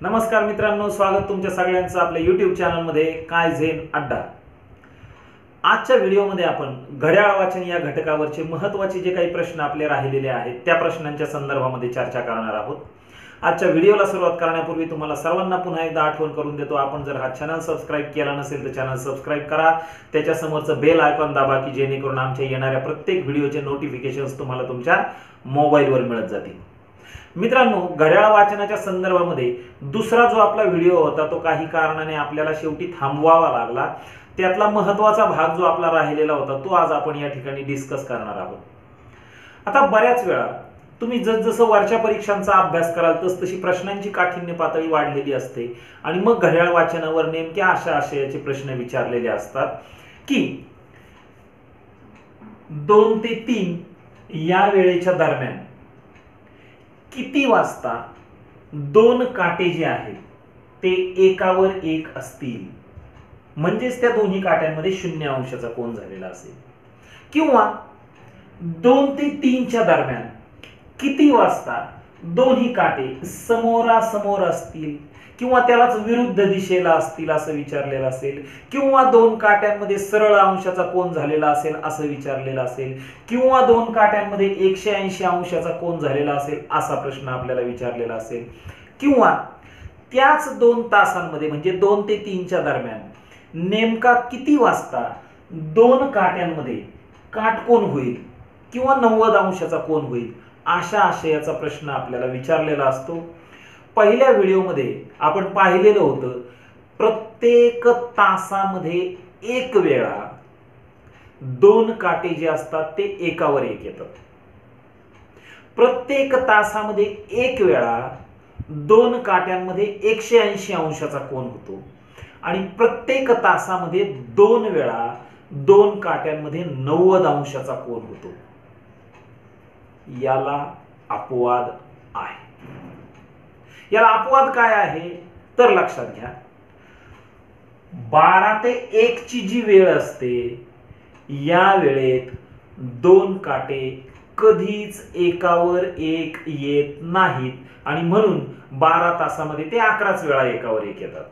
नमस्कार मित्रांनो, स्वागत तुमच्या सगळ्यांचं आपल्या YouTube चॅनलमध्ये काय झेन अड्डा। आजच्या व्हिडिओमध्ये आपण घड्याळ वाचन या घटकावरचे महत्त्वाचे जे काही प्रश्न आपले राहिलेले आहेत त्या प्रश्नांच्या संदर्भामध्ये चर्चा करणार आहोत। आजच्या व्हिडिओला सुरुवात करण्यापूर्वी तुम्हाला सर्वांना पुन्हा एकदा आठवण करून देतो, आपण जर हा चॅनल सबस्क्राइब केला नसेल तर चॅनल सबस्क्राइब करा, त्याच्या समोरचं बेल आयकॉन दाबा की जेणेकरून आमच्या येणाऱ्या प्रत्येक व्हिडिओचे नोटिफिकेशन्स तुम्हाला तुमच्या मोबाईलवर मिळत जातील। मित्रांनो, घड्याळ वाचनाच्या संदर्भामध्ये दुसरा जो आपला व्हिडिओ होता तो काही कारणाने आपल्याला शेवटी थांबवावा लागला। त्यातला महत्त्वाचा भाग जो आपला राहिलेला होता तो आज आपण या ठिकाणी डिस्कस करणार आहोत। आता बऱ्याच वेळा तुम्ही जसजसं वरच्या परीक्षांचा अभ्यास कराल तसतशी प्रश्नांची काठिण्य पातळी वाढलेली असते आणि मग घड्याळ वाचनावर नेमक्या अशा आशयाचे प्रश्न विचारलेले असतात की 2 ते 3 या वेळेच्या दरम्यान किती वाजता दोन काटे जे आहेत ते एकावर एक असतील, म्हणजेच त्या दोन्ही काट्यांमध्ये 0 अंशाचा कोन झालेला असेल, किंवा 2 ते 3 च्या दरम्यान किती वाजता दोन्ही काटे समोरासमोर असतील किंवा त्यालाच विरुद्ध दिशेला असतील असं विचारलेलं असेल, किंवा दोन काट्यांमध्ये सरळ अंशाचा कोन झालेला असेल असं विचारलेलं असेल, किंवा दोन काट्यांमध्ये 180 अंशाचा कोन झालेला असेल असा प्रश्न आपल्याला विचारलेला असेल, किंवा त्याच 2 तासांमध्ये म्हणजे 2 ते 3 च्या दरम्यान नेमका किती वाजता दोन काट्यांमध्ये काटकोन होईल किंवा 90 अंशाचा कोन होईल अशा आशयाचा प्रश्न आपल्याला विचारलेला असतो। पहिल्या व्हिडिओमध्ये आपण पाहिलेलं होतं प्रत्येक तासामध्ये एक वेळा दोन काटे जे असतात ते एकावर एक येतात। प्रत्येक तासामध्ये एक वेळा दोन काट्यांमध्ये 180 अंशाचा कोन होतो आणि प्रत्येक तासामध्ये 2 वेळा दोन काट्यांमध्ये 90 अंशाचा कोन होतो। याला अपवाद आहे। याला अपवाद काय आहे तर लक्षात घ्या, 12 ते 1 ची जी वेळ असते या वेळेत दोन काटे कधीच एकावर एक येत नाहीत आणि म्हणून 12 तासामध्ये ते 11च वेळा एकावर एक येतात।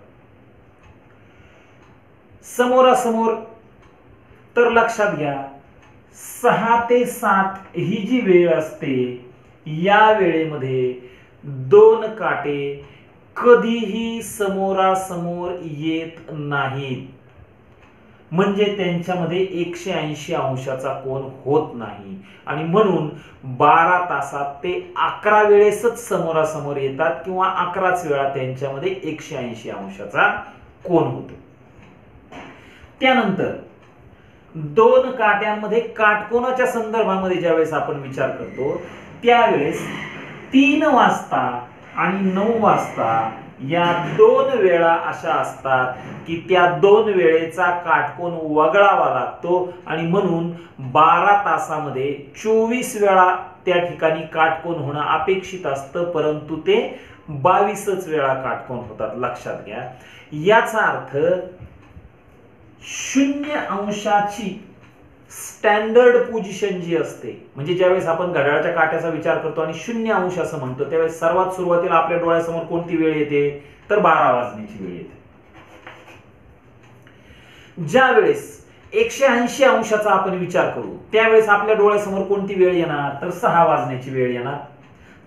समोरासमोर तर लक्षात घ्या, 6 ते 7 ही जी वेळ असते या वेळेमध्ये दोन काटे कधीही समोरासमोर येत नाहीत, म्हणजे त्यांच्यामध्ये 180 अंशाचा कोन होत नाही आणि म्हणून 12 तासात ते 11 वेळेसच समोरासमोर येतात किंवा 11च वेळा त्यांच्यामध्ये 180 अंशाचा कोन होतो। त्यानंतर दोन काट्यांमध्ये काटकोनाच्या संदर्भामध्ये ज्यावेळेस आपण विचार करतो त्यावेळेस 3 वाजता आणि 9 वाजता या 2 वेळा अशा असतात की त्या 2 वेळेचा काटकोन वगळावा लागतो आणि म्हणून 12 तासामध्ये 24 वेळा त्या ठिकाणी काटकोन होणं अपेक्षित असतं, परंतु ते 22च वेळा काटकोन होतात। लक्षात घ्या, याचा अर्थ 0 अंशाची स्टँडर्ड पोझिशन जी असते, म्हणजे ज्यावेळेस आपण घड्याळाच्या काट्याचा विचार करतो आणि 0 अंश असं म्हणतो त्यावेळेस सर्वात सुरुवातीला आपल्या डोळ्यासमोर कोणती वेळ येते तर 12 वाजण्याची वेळ येते। ज्या वेळेस 180 अंशाचा आपण विचार करू त्यावेळेस आपल्या डोळ्यासमोर कोणती वेळ येणार तर 6 वाजण्याची वेळ येणार।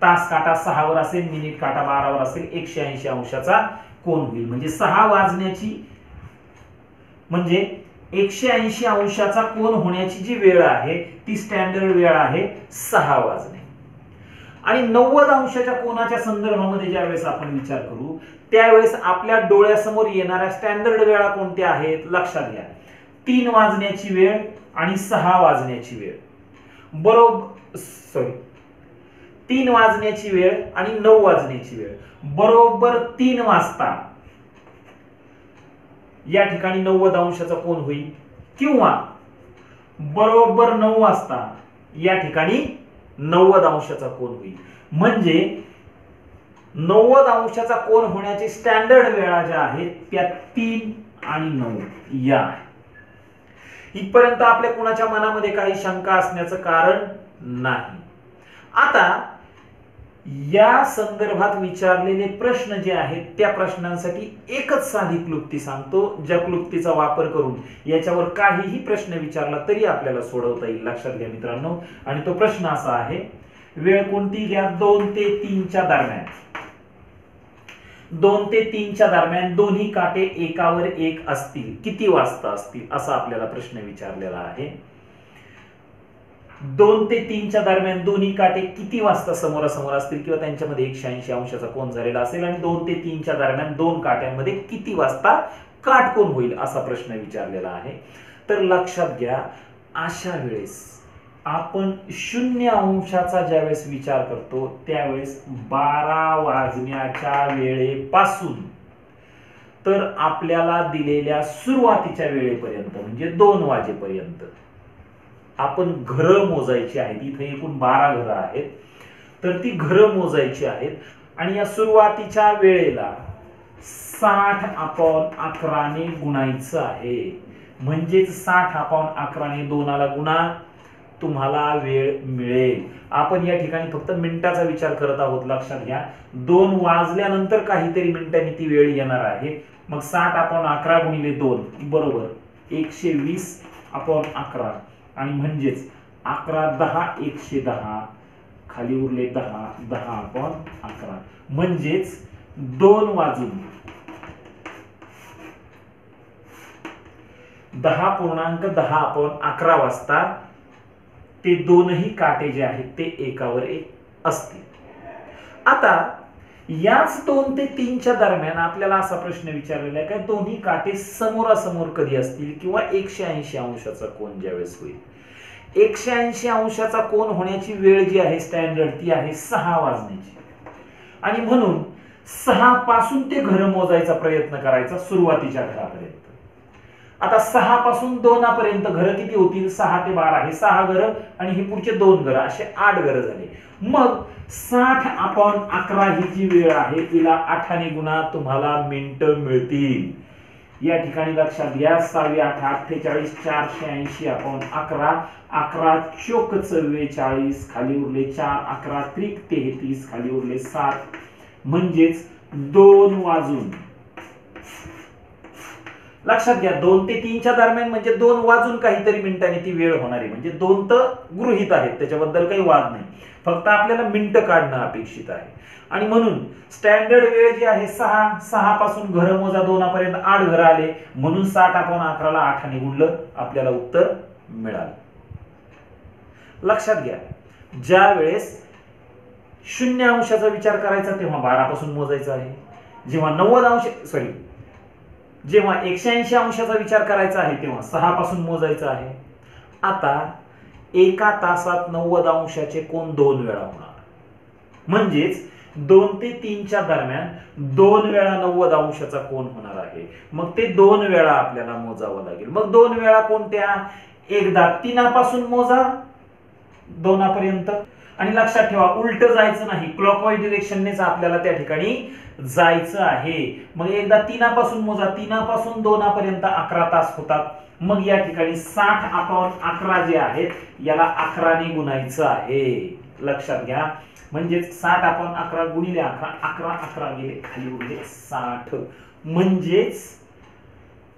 तास काटा 6 वर असेल, मिनिट काटा 12 वर असेल, 180 अंशाचा कोन होईल, म्हणजे 6 वाजण्याची म्हणजे 180 अंशाचा कोन होण्याची जी वेळ आहे ती स्टँडर्ड वेळ आहे 6 वाजणे। आणि 90 अंशाच्या कोनाच्या संदर्भामध्ये ज्यावेळेस आपण विचार करू त्यावेळेस आपल्या डोळ्यासमोर येणाऱ्या स्टँडर्ड वेळा कोणत्या आहेत लक्षात घ्या, 3 वाजण्याची वेळ आणि 6 वाजण्याची वेळ, बरोबर 3 वाजण्याची वेळ आणि 9 वाजण्याची वेळ, बरोबर 3 वाजता या ठिकाणी 90 अंशाचा कोन होईल, किंवा बरोबर 9 वाजता या ठिकाणी 90 अंशाचा कोन होईल, म्हणजे 90 अंशाचा कोन होण्याची स्टँडर्ड वेळा ज्या आहेत त्या 3 आणि 9 या आहेत। इथपर्यंत आपल्या कोणाच्या मनामध्ये काही शंका असण्याचं कारण नाही। आता या संदर्भात विचारलेले प्रश्न जे आहेत त्या प्रश्नांसाठी एकच साधी क्लुप्ती सांगतो, ज्या क्लुप्तीचा वापर करून याच्यावर काहीही प्रश्न विचारला तरी आपल्याला सोडवता येईल. लक्षात घ्या मित्रांनो. आणि तो प्रश्न असा आहे, वेळ कोणती घ्या, 2 ते 3 च्या दरम्यान. 2 ते 3 च्या दरम्यान दोन्ही काटे एकावर एक असतील, किती वाजता असतील, असा आपल्याला प्रश्न विचारलेला आहे. 2 ते 3 च्या दरम्यान दोन्ही काटे किती वाजता समोरासमोर असतील किंवा त्यांच्यामध्ये 180 अंशाचा कोन झालेला असेल, आणि 2 ते 3 च्या दरम्यान दोन काट्यांमध्ये किती वाजता काटकोन होईल, असा प्रश्न विचारलेला आहे. तर लक्षात घ्या, अशा वेळेस आपण 0 अंशाचा ज्यावेळेस विचार करतो त्यावेळेस 12 वाजण्याच्या वेळेपासून तर आपल्याला दिलेल्या सुरुवातीच्या वेळेपर्यंत म्हणजे 2 वाजेपर्यंत आपण घरं मोजायची आहेत. इथे एकूण 12 घरं आहेत, तर ती घरं मोजायची आहेत. आणि या सुरुवातीच्या वेळेला 60/11 ने गुणायचं आहे. म्हणजेच 60/11 ने 2ला गुणा, तुम्हाला वेळ मिळेल. आपण या ठिकाणी फक्त मिनिटाचा विचार करत आहोत. लक्षात घ्या, 2 वाजल्यानंतर काहीतरी मिनिटांनी ती वेळ येणार आहे. मग 60/11 गुणिले 2 बरोबर 120/11, आणि म्हणजेच 11 10 110, खाली उरले 10 10/11, म्हणजेच 2 वाजून 10.10/11 वाजता ते दोनही काटे जे आहेत ते एकावर एक असतील. आता याच 2 ते 3 च्या दरम्यान आपल्याला असा प्रश्न विचारलेला आहे, काय दोन्ही काटे समोरासमोर कधी असतील किंवा 180 अंशाचा कोन ज्यावेळेस होईल. 180 अंशाचा कोन होण्याची वेळ जी आहे स्टँडर्ड ती आहे 6 वाजण्याची. आणि म्हणून 6 पासून ते घर मोजायचा प्रयत्न करायचा सुरुवातीच्या घरापर्यंत. आता 6 पासून 2 पर्यंत घर किती होतील, 6 ते 12 हे 6 घर आणि हे पुढचे 2 घर, असे 8 घर झाले. मग 60/11 ही जी वेळ आहे तिला 8 ने गुणा, तुम्हाला मिनिटं मिळतील. या ठिकाणी लक्षात घ्या, 6 8 48 480/11, 11 चोक 44, खाली उरले 4, 11 त्रिक 33, खाली उरले 7, म्हणजेच 2 वाजून, लक्षात घ्या 2 ते 3 च्या दरम्यान म्हणजे 2 वाजून काहीतरी मिनिटांनी ती वेळ होणार आहे. म्हणजे 2 तर गृहीत आहेत, त्याच्याबद्दल काही वाद नाही, फक्त आपल्याला मिनिटं काढणं अपेक्षित आहे. आणि म्हणून स्टँडर्ड वेळ जी आहे 6 पासून घर मोजा 2 पर्यंत 8 घर आले, म्हणून 60/11 ला 8 ने गुणलं, आपल्याला उत्तर मिळालं. लक्षात घ्या, ज्या वेळेस 0 अंशाचा विचार करायचा तेव्हा 12 पासून मोजायचं आहे. जेव्हा 180 अंशाचा विचार करायचा आहे तेव्हा 6 पासून मोजायचं आहे. आता एका तासात 90 अंशाचे कोन 2 वेळा होणार, म्हणजेच 2 ते 3 च्या दरम्यान 2 वेळा 90 अंशाचा कोन होणार आहे. मग ते 2 वेळा आपल्याला मोजावं लागेल. मग 2 वेळा कोणत्या, एकदा 3 पासून मोजा 2 पर्यंत, आणि लक्षात ठेवा उलट जायचं नाही, क्लॉकवाईज डिरेक्शननेच आपल्याला त्या ठिकाणी जायचं आहे. मग एकदा 3 पासून मोजा, 3 पासून 2 पर्यंत 11 तास होतात. मग या ठिकाणी 60/11 जे आहेत याला 11 ने गुणायचं आहे. लक्षात घ्या, म्हणजे 60/11 गुणिले 11, 11 11 गेले, खाली उरले 60, म्हणजेच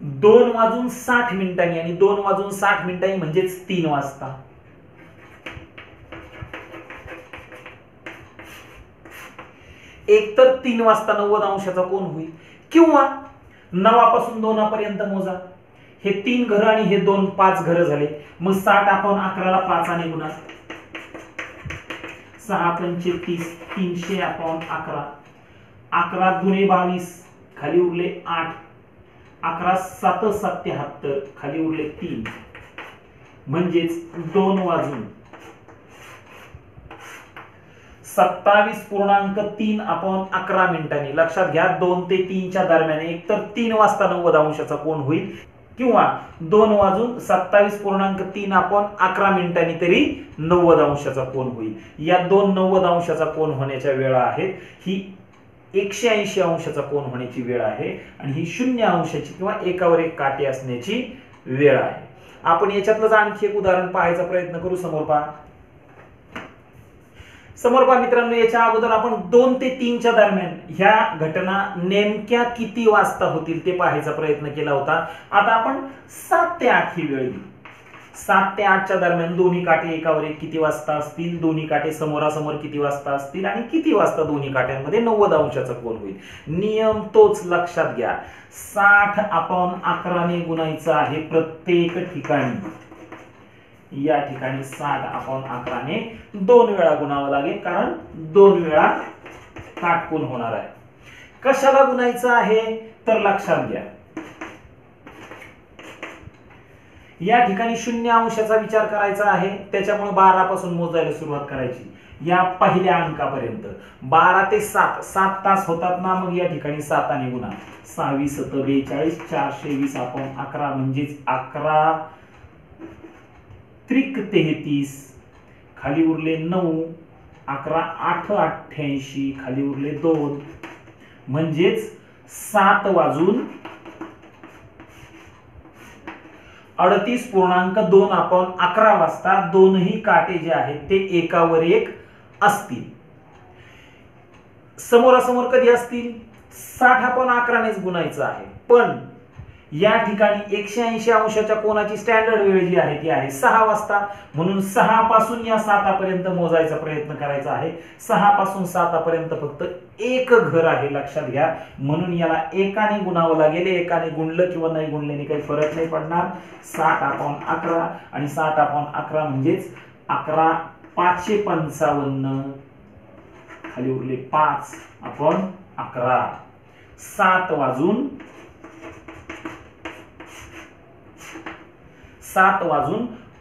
2 वाजून 60 मिनिटांनी, आणि 2 वाजून 60 मिनिटांनी म्हणजेच 3 वाजता. एक तर 3 वाजता 90 अंशाचा कोन होईल, किंवा 9 पासून 2 पर्यंत मोजा, हे 3 घर आणि हे 2 5 घर झाले. मग 60/11 ला 5 ने गुणा, 6 पंचे 30, 300/11, 11 दुने 22, खाली उरले 8, 11 7 77, खाली उरले 3, म्हणजेच 2 वाजून 27.3/11 मिनिटांनी. लक्षात घ्या, 2 ते 3 च्या दरम्यान एक तर 3 वाजता 90 अंशाचा कोन होईल, किंवा 2 वाजून 27.3/11 मिनिटांनी तरी 90 अंशाचा कोन होईल. या 2 90 अंशाचा कोन होण्याच्या वेळा आहेत. ही 180 अंशाचा कोन होण्याची वेळ आहे, आणि ही 0 अंशाची किंवा एकावर एक काटे असण्याची वेळ आहे. आपण याच्यातलंच आणखी एक उदाहरण पाहायचा प्रयत्न करू. समोर पहा, समोर पहा मित्रांनो, याच्या अगोदर आपण 2 ते 3 च्या दरम्यान ह्या घटना नेमक्या किती वाजता होतील ते पाहायचा प्रयत्न केला होता. आता आपण 7 ते 8 ही वेळ घेऊ. 7 ते 8 च्या दरम्यान दोन्ही काटे एकावर एक किती वाजता असतील, दोन्ही काटे समोरासमोर किती वाजता असतील आणि किती वाजता दोन्ही काट्यांमध्ये 90 अंशाचा कोन होईल. नियम तोच लक्षात घ्या. 60/11 ने गुणायचं आहे प्रत्येक ठिकाणी. या ठिकाणी 60/11 ने 2 वेळा गुणावं लागेल, कारण 2 वेळा काटकोन होणार आहे. कशाला गुणायचं आहे तर लक्षात घ्या, या ठिकाणी 0 अंशाचा विचार करायचा आहे, त्याच्यामुळे 12 पासून मोजायला सुरुवात करायची. या पहिल्या अंकापर्यंत 12 ते 7 7 तास होतात ना, मग या ठिकाणी 7 ने गुणा. 6 7 42 420/11 म्हणजेच 11 त्रिक 33, खाली उरले 9, 11 8 88, खाली उरले 2, म्हणजेच 7 वाजून 38.2/11 वाजता दोनही काटे जे आहेत ते एकावर एक असतील. समोरासमोर कधी असतील? 60/11 नेच गुणायचं आहे. पण या ठिकाणी 180 अंशाच्या कोनाची स्टँडर्ड वेळ जी आहे ती आहे 6 वाजता, म्हणून 6 पासून या 7 पर्यंत मोजायचा प्रयत्न करायचा आहे. 6 पासून 7 पर्यंत फक्त एक घर आहे, लक्षात घ्या. म्हणून याला एकाने गुणावं लागेल. एकाने गुणलं किंवा नाही गुणल्याने काही फरक नाही पडणार. 60/11 आणि 60/11 म्हणजेच 11 5 55, खाली उरले 5/11. 7 वाजून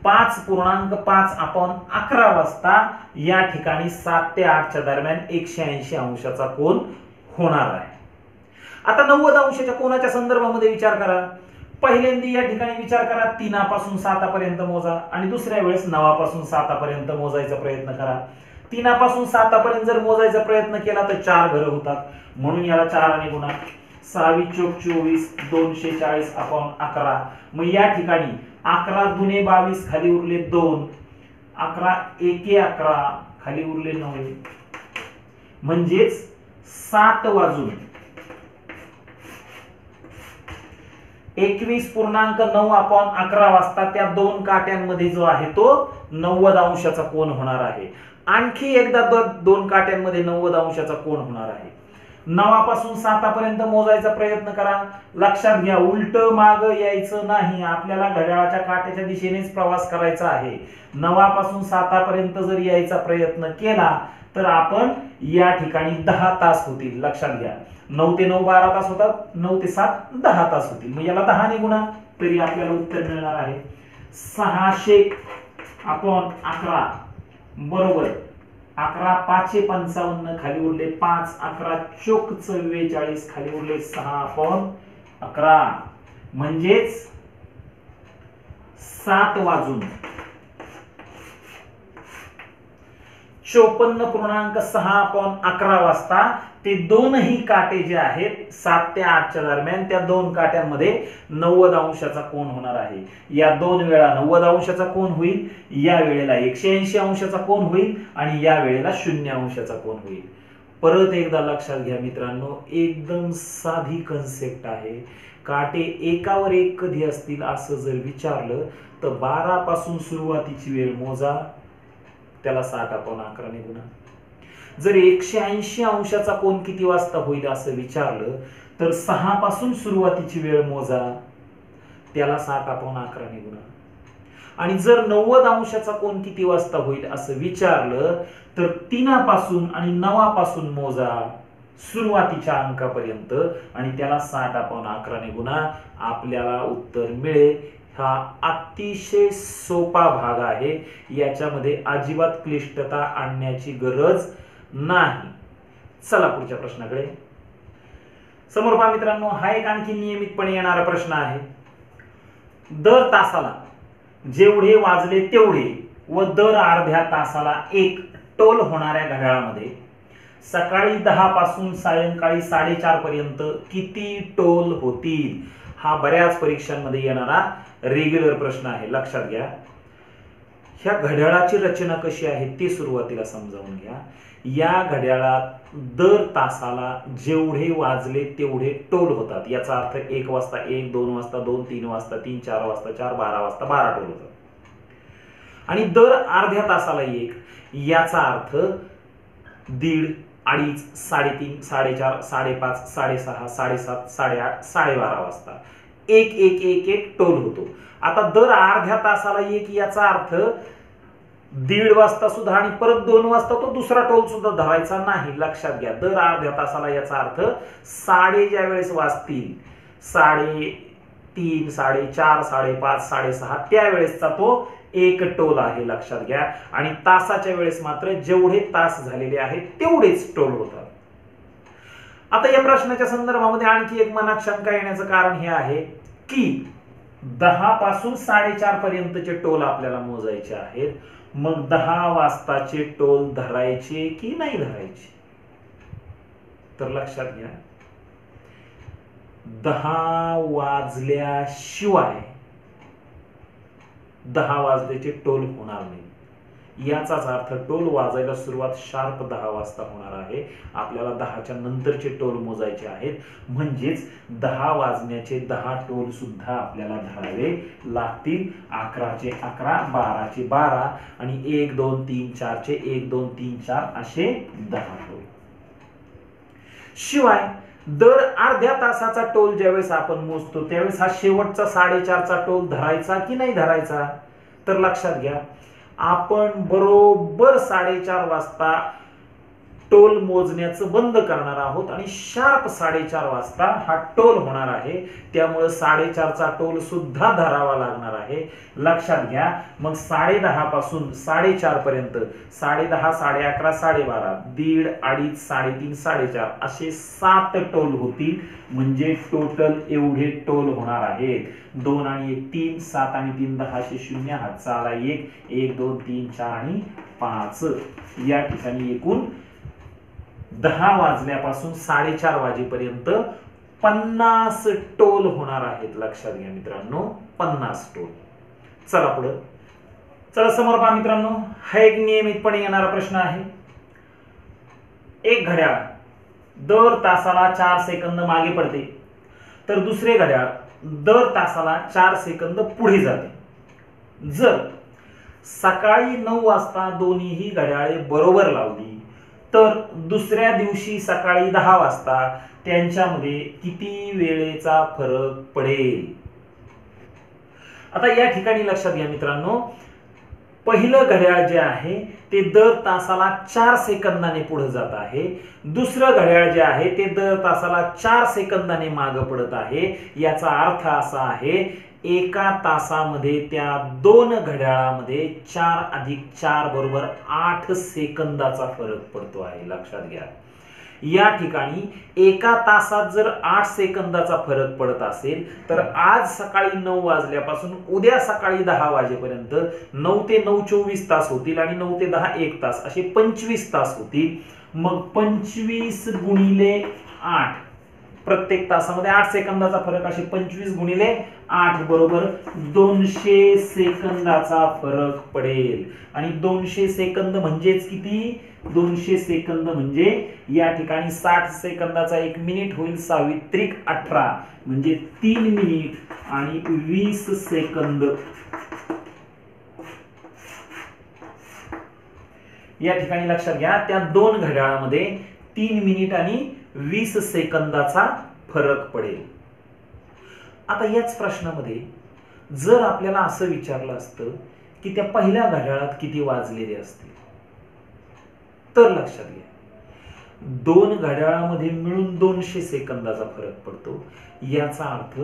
5.5/11 वाजता या ठिकाणी 7 ते 8 च्या दरम्यान 180 अंशाचा कोन होणार आहे. आता 90 अंशाच्या कोनाच्या संदर्भामध्ये विचार करा. पहिल्यांदा या ठिकाणी विचार करा 3 पासून 7 पर्यंत मोजा आणि दुसऱ्या वेळेस 9 पासून 7 पर्यंत मोजायचा प्रयत्न करा. 3 पासून 7 पर्यंत जर मोजायचा प्रयत्न केला तर 4 घर होतात, म्हणून याला 4 ने गुणा. 6 चोक 24, 240/11. मग या ठिकाणी 11 दुने 22, खाली उरले 2, 11 एके 11, खाली उरले 9, म्हणजेच 7 वाजून 21.9/11 वाजता त्या दोन काट्यांमध्ये जो आहे तो 90 अंशाचा कोन होणार आहे. आणखी एकदा दोन काट्यांमध्ये 90 अंशाचा कोन होणार आहे. 9 पासून 7 पर्यंत मोजायचा प्रयत्न करा. लक्षात घ्या, उलट माग यायचं नाही, आपल्याला घड्याळाच्या काट्याच्या दिशेनेच प्रवास करायचा आहे. 9 पासून 7 पर्यंत जर यायचा प्रयत्न केला तर आपण या ठिकाणी 10 तास होतील. लक्षात घ्या, 9 ते 9 12 तास होतात, 9 ते 7 10 तास होतील. मग याला 10 ने गुणा तरी आपल्याला उत्तर मिळणार आहे 600/11 बरोबर 11 5 55, खाली उरले 5, 11 चोक 44, खाली उरले 6/11, म्हणजेच 7 वाजून 54.6/11 वाजता ते दोनही काटे जे आहेत 7 ते 8 च्या दरम्यान त्या दोन काट्यांमध्ये 90 अंशाचा कोन होणार आहे. या दोन वेळा 90 अंशाचा कोन होईल, या वेळेला 180 अंशाचा कोन होईल आणि या वेळेला 0 अंशाचा कोन होईल. परत एकदा लक्षात घ्या मित्रांनो, एकदम साधी कन्सेप्ट आहे. काटे एकावर एक कधी असतील असं जर विचारलं तर 12 पासून सुरुवातीची वेळ मोजा, त्याला 60/11 ने गुणा. जर 180 अंशाचा कोन किती वाजता होईल असं विचारलं तर 6 पासून सुरुवातीची वेळ मोजा, त्याला 60/11 ने गुणा. आणि जर 90 अंशाचा कोन किती वाजता होईल असं विचारलं तर 3 पासून आणि 9 पासून मोजा सुरुवातीच्या अंकापर्यंत आणि त्याला 60/11 ने गुणा. आपल्याला उत्तर मिळेल. हा अतिशय सोपा भाग आहे, याच्यामध्ये अजिबात क्लिष्टता आणण्याची गरज नाही. चला पुढच्या प्रश्नाकडे. समोर पहा मित्रांनो, हा एक आणखी नियमितपणे येणारा प्रश्न आहे. दर तासाला जेवढे वाजले तेवढे व दर अर्ध्या तासाला एक टोल होणाऱ्या घड्याळामध्ये सकाळी 10 पासून सायंकाळी 4:30 पर्यंत किती टोल होतील? हा बऱ्याच परीक्षांमध्ये येणारा रेग्युलर प्रश्न आहे. लक्षात घ्या, ह्या घड्याळाची रचना कशी आहे ते सुरुवातीला समजावून घ्या. या घड्याळात दर तासाला जेवढे वाजले तेवढे टोल होतात. याचा अर्थ 1 वाजता 1, 2 वाजता 2, 3 वाजता 3, 4 वाजता 4, 12 वाजता 12 टोल होतात. आणि दर अर्ध्या तासाला 1, याचा अर्थ 1.5, 2.5, 3.5, 4.5, 5.5, 6.5, 7.7, 8.5, 12.5 वाजता 1 1 1 1 टोल होतो. आता दर अर्ध्या तासाला 1 याचा अर्थ 1.5 वाजता सुद्धा आणि परत 2 वाजता तो दुसरा टोल सुद्धा धरायचा नाही. लक्षात घ्या, दर अर्ध्या तासाला याचा अर्थ साडे ज्या वेळेस वाजतील 3:30, 4:30, 5:30, 6:30 त्यावेळेसचा तो 1 टोल आहे. लक्षात घ्या. आणि तासाच्या वेळेस मात्र जेवढे तास झालेले आहेत तेवढेच टोल होतात. आता या प्रश्नाच्या संदर्भामध्ये आणखी एक मनात शंका येण्याचं कारण हे आहे की 10 पासून 4:30 पर्यंतचे टोल आपल्याला मोजायचे आहेत. मग 10 वाजताचे टोल धरायचे की नाही धरायचे? तर लक्षात घ्या, 10 वाजल्याशिवाय 10 वाजल्याचे टोल होणार नाही. याचाच अर्थ टोल वाजायला सुरुवात शार्प 10 वाजता होणार आहे. आपल्याला 10च्या नंतरचे टोल मोजायचे आहेत. म्हणजेच 10 वाजण्याचे 10 टोल सुद्धा आपल्याला धरावे लागतील. 11चे 11, 12चे 12 आणि 1 2 3 4 चे 1 2 3 4 असे 10 टोल. शिवाय दर अर्ध्या तासाचा टोल ज्यावेळेस आपण मोजतो त्यावेळेस हा शेवटचा 4.5चा टोल धरायचा की नाही धरायचा? तर लक्षात घ्या, आपण बरोबर 4:30 वाजता टोल मोजण्याचं बंद करणार आहोत आणि शार्प 4:30 वाजता हा टोल होणार आहे. त्यामुळे 4:30चा टोल सुद्धा धरावा लागणार आहे. लक्षात घ्या, मग 10:30 पासून 4:30 पर्यंत 10:30, 11:30, 12:30, 1.5, 2.5, 3.5, 4.5 असे 7 टोल होतील. म्हणजे टोटल एवढे टोल होणार आहेत. 2 आणि 1 3, 7 आणि 3 10 असे 0, हातचा आला 1, 1 2 3 4 आणि 5. या ठिकाणी एकूण 10 वाजल्यापासून 4:30 वाजेपर्यंत 50 टोल होणार आहेत. लक्षात घ्या मित्रांनो, 50 टोल. चला पुढे, चला समोर पहा मित्रांनो. हा एक नियमितपणे येणारा प्रश्न आहे. एक घड्याळ दर तासाला 4 सेकंद मागे पडते तर दुसरे घड्याळ दर तासाला 4 सेकंद पुढे जाते. जर सकाळी 9 वाजता दोन्हीही घड्याळे बरोबर लावली तर दुसऱ्या दिवशी सकाळी 10 वाजता त्यांच्यामध्ये किती वेळेचा फरक पडेल? आता या ठिकाणी लक्षात घ्या मित्रांनो, पहिलं घड्याळ जे आहे ते दर तासाला 4 सेकंदाने पुढे जात आहे. दुसरं घड्याळ जे आहे ते दर तासाला 4 सेकंदाने मागे पडत आहे. याचा अर्थ असा आहे, एका तासामध्ये त्या 2 घड्याळामध्ये 4 अधिक 4 बरोबर 8 सेकंदाचा फरक पडतो आहे. लक्षात घ्या, या ठिकाणी एका तासात जर 8 सेकंदाचा फरक पडत असेल तर आज सकाळी 9 वाजल्यापासून उद्या सकाळी 10 वाजेपर्यंत 9 ते 9 24 तास होतील आणि 9 ते 10 1 तास असे 25 तास होतील. मग 25 गुणिले 8, प्रत्येक तासामध्ये 8 सेकंदाचा फरक, असे 25 गुणिले 8 बरोबर 200 सेकंदाचा फरक पडेल. आणि 200 सेकंद म्हणजेच किती? 200 सेकंद म्हणजे या ठिकाणी 60 सेकंदाचा 1 मिनिट होईल. 6 त्रिक 18 म्हणजे 3 मिनिट आणि 20 सेकंद. या ठिकाणी लक्षात घ्या, त्या 2 घड्याळामध्ये 3 मिनिट आणि 20 सेकंदाचा फरक पडेल. आता याच प्रश्नामध्ये जर आपल्याला असं विचारलं असतं की त्या पहिल्या घड्याळात किती वाजलेले असतील, तर लक्षात घ्या 2 घड्याळामध्ये मिळून 200 सेकंदाचा फरक पडतो. याचा अर्थ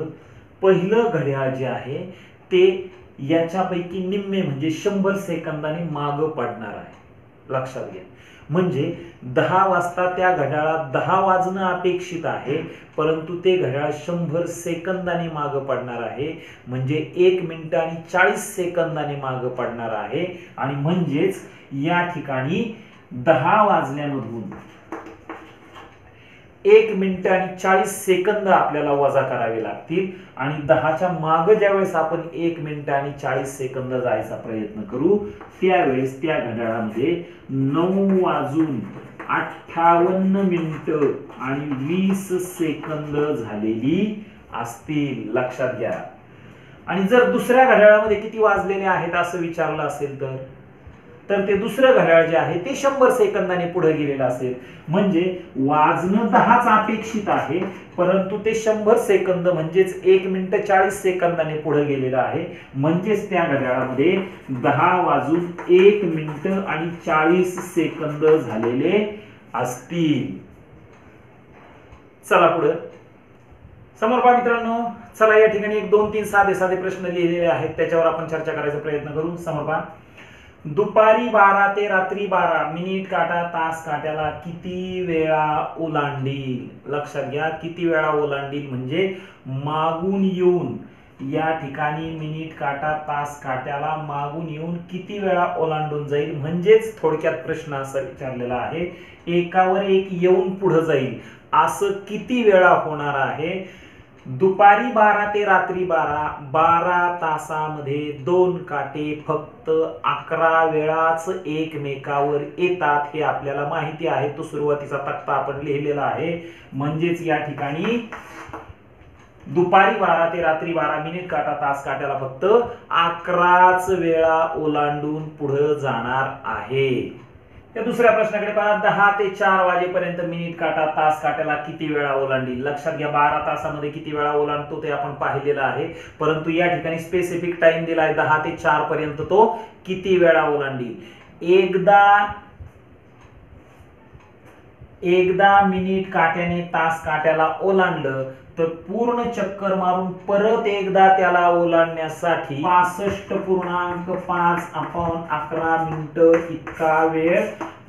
पहिलं घड्याळ जे आहे ते याच्यापैकी निम्मे म्हणजे 100 सेकंदाने मागे पडणार आहे. लक्षात घ्या, म्हणजे 10 वाजता त्या घड्याळात 10 वाजणं अपेक्षित आहे, परंतु ते घड्याळ 100 सेकंदाने मागे पडणार आहे. म्हणजे 1 मिनिट आणि 40 सेकंदाने मागे पडणार आहे. आणि म्हणजेच या ठिकाणी 10 वाजल्यामधून 1 मिनिट आणि 40 सेकंद आपल्याला वजा करावे लागतील आणि 10च्या मागे ज्यावेळेस आपण 1 मिनिट आणि 40 सेकंद जायचा प्रयत्न करू त्यावेळेस त्या घड्याळामध्ये 9:58 आणि 20 सेकंद झालेली असतील, लक्षात घ्या. आणि जर दुसऱ्या घड्याळामध्ये किती वाजलेले आहेत असं विचारलं असेल तर ते दुसरं घड्याळ जे आहे ते 100 सेकंदाने पुढे गेलेलं असेल. म्हणजे वाजणं 10च अपेक्षित आहे, परंतु ते 100 सेकंद म्हणजेच 1 मिनिट 40 सेकंदाने पुढे गेलेलं आहे. म्हणजेच त्या घड्याळामध्ये 10:01 मिनिट आणि 40 सेकंद झालेले असतील. चला पुढे समोर पहा मित्रांनो. चला या ठिकाणी 1 2 3 साधे साधे प्रश्न लिहिलेले आहेत, त्याच्यावर आपण चर्चा करायचा प्रयत्न करू. समोर पहा. दुपारी 12 ते रात्री 12 मिनिट काटा तास काट्याला किती वेळा ओलांडील? लक्षात घ्या, किती वेळा ओलांडील म्हणजे मागून येऊन या ठिकाणी मिनिट काटा तास काट्याला मागून येऊन किती वेळा ओलांडून जाईल. म्हणजेच थोडक्यात प्रश्न असा विचारलेला आहे, एकावर एक येऊन पुढे जाईल असं किती वेळा होणार आहे. दुपारी 12 ते रात्री 12 तासामध्ये 2 काटे फक्त 11 वेळाच एकमेकावर येतात हे आपल्याला माहिती आहे. तो सुरुवातीचा तक्ता आपण लिहिलेला आहे. म्हणजेच या ठिकाणी दुपारी 12 ते रात्री 12 मिनिट काटा तास काट्याला फक्त 11च वेळा ओलांडून पुढे जाणार आहे. त्या दुसऱ्या प्रश्नाकडे पहा. 10 ते 4 वाजेपर्यंत मिनिट काटा तास काट्याला किती वेळा ओलांडील? लक्षात घ्या, 12 तासामध्ये किती वेळा ओलांडतो ते आपण पाहिलेलं आहे, परंतु या ठिकाणी स्पेसिफिक टाइम दिलाय 10 ते 4 पर्यंत तो किती वेळा ओलांडील. एकदा मिनिट काट्याने तास काट्याला ओलांडलं तर पूर्ण चक्कर मारून परत एकदा त्याला ओलांडण्यासाठी 65.5/11 मिनिट इतका वेळ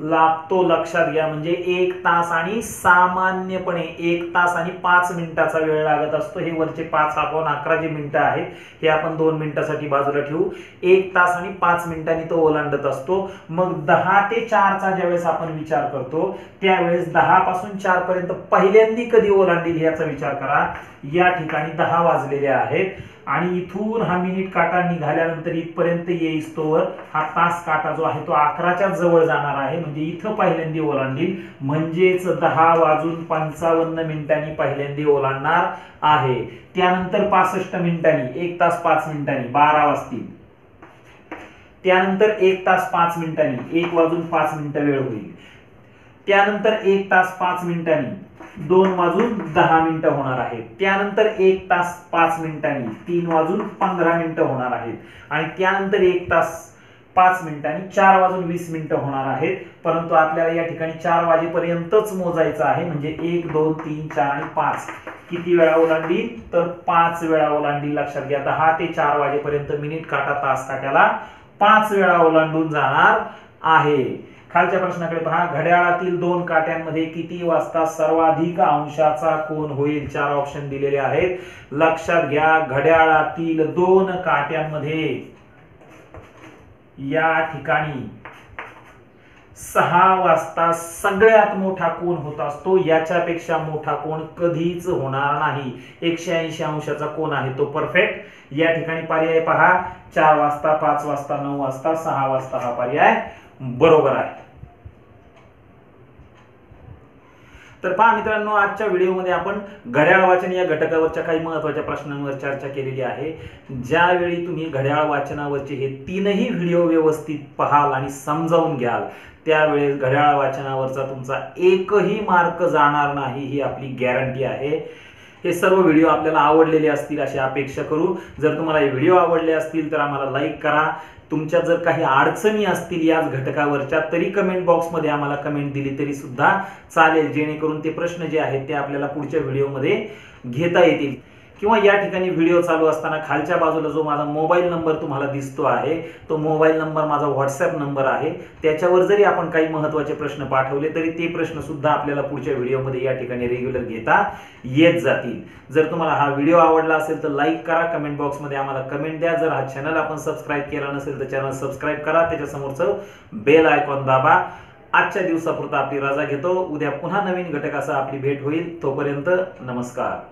लागतो. लक्षात घ्या, म्हणजे 1 तास आणि सामान्यपणे 1 तास आणि 5 मिनिटाचा वेळ लागत असतो. हे वरचे 5/11 जे मिनिटं आहेत हे आपण 2 मिनिटासाठी बाजूला ठेवू. 1 तास आणि 5 मिनिटांनी तो ओलांडत असतो. मग 10 ते 4 चा ज्यावेळेस आपण विचार करतो त्यावेळेस 10 पासून 4 पर्यंत पहिल्यांदा कधी ओलांडील याचा विचार करा. या ठिकाणी 10 वाजलेले आहेत आणि इथून हा मिनिट काटा निघाल्यानंतर इथपर्यंत येईस्तोवर हा तास काटा जो आहे तो 11च्या जवळ जाणार आहे. म्हणजे इथं पहिल्यांदा ओलांडील म्हणजेच 10:55 मिनिटांनी पहिल्यांदा ओलांडणार आहे. त्यानंतर 65 मिनिटांनी 1 तास 5 मिनिटांनी 12 वाजतील. त्यानंतर 1 तास 5 मिनिटांनी 1:05 मिनिटं वेळ होईल. त्यानंतर 1 तास 5 मिनिटांनी 2:10 मिनिटं होणार आहेत. त्यानंतर 1 तास 5 मिनिटांनी 3:15 मिनिटं होणार आहेत आणि त्यानंतर 1 तास 5 मिनिटांनी 4:20 मिनिटं होणार आहेत. परंतु आपल्याला या ठिकाणी 4 वाजेपर्यंतच मोजायचं आहे. म्हणजे 1 2 3 4 आणि 5 किती वेळा ओलांडील तर 5 वेळा ओलांडील. लक्षात घ्या, 10 ते 4 वाजेपर्यंत मिनिट काटा तास काट्याला 5 वेळा ओलांडून जाणार आहे. खालच्या प्रश्नाकडे पहा. घड्याळातील 2 काट्यांमध्ये किती वाजता सर्वाधिक अंशाचा कोन होईल? 4 ऑप्शन दिलेले आहेत. लक्षात घ्या, घड्याळातील 2 काट्यांमध्ये या ठिकाणी 6 वाजता सगळ्यात मोठा कोन होत असतो. याच्यापेक्षा मोठा कोन कधीच होणार नाही. 180 अंशाचा कोन आहे तो परफेक्ट. या ठिकाणी पर्याय पहा. 4 वाजता 5 वाजता 9 वाजता 6 वाजता हा पर्याय बरोबर आहे. तर पहा मित्रांनो, आजच्या व्हिडिओमध्ये आपण घड्याळ वाचन या घटकावरच्या काही महत्त्वाच्या प्रश्नांवर चर्चा केलेली आहे. ज्यावेळी तुम्ही घड्याळ वाचनावरचे हे 3ही व्हिडिओ व्यवस्थित पाहाल आणि समजावून घ्याल त्यावेळेस घड्याळ वाचनावरचा तुमचा एकही मार्क जाणार नाही ही आपली गॅरंटी आहे. हे सर्व व्हिडिओ आपल्याला आवडलेले असतील अशी अपेक्षा करू. जर तुम्हाला हे व्हिडिओ आवडले असतील तर आम्हाला लाईक करा. तुमच्या जर काही अडचणी असतील याच घटकावरच्या तरी कमेंट बॉक्समध्ये आम्हाला कमेंट दिली तरी सुद्धा चालेल, जेणेकरून ते प्रश्न जे आहेत ते आपल्याला पुढच्या व्हिडिओमध्ये घेता येतील. किंवा या ठिकाणी व्हिडिओ चालू असताना खालच्या बाजूला जो माझा मोबाईल नंबर तुम्हाला दिसतो आहे तो मोबाईल नंबर माझा व्हॉट्सअप नंबर आहे. त्याच्यावर जरी आपण काही महत्त्वाचे प्रश्न पाठवले तरी ते प्रश्न सुद्धा आपल्याला पुढच्या व्हिडिओमध्ये या ठिकाणी रेग्युलर घेता येत जातील. जर तुम्हाला हा व्हिडिओ आवडला असेल तर लाईक करा, कमेंट बॉक्समध्ये आम्हाला कमेंट द्या. जर हा चॅनल आपण सबस्क्राईब केला नसेल तर चॅनल सबस्क्राईब करा, त्याच्या समोरचं बेल आयकॉन दाबा. आजच्या दिवसापुरता आपली रजा घेतो. उद्या पुन्हा नवीन घटकासह आपली भेट होईल. तोपर्यंत नमस्कार.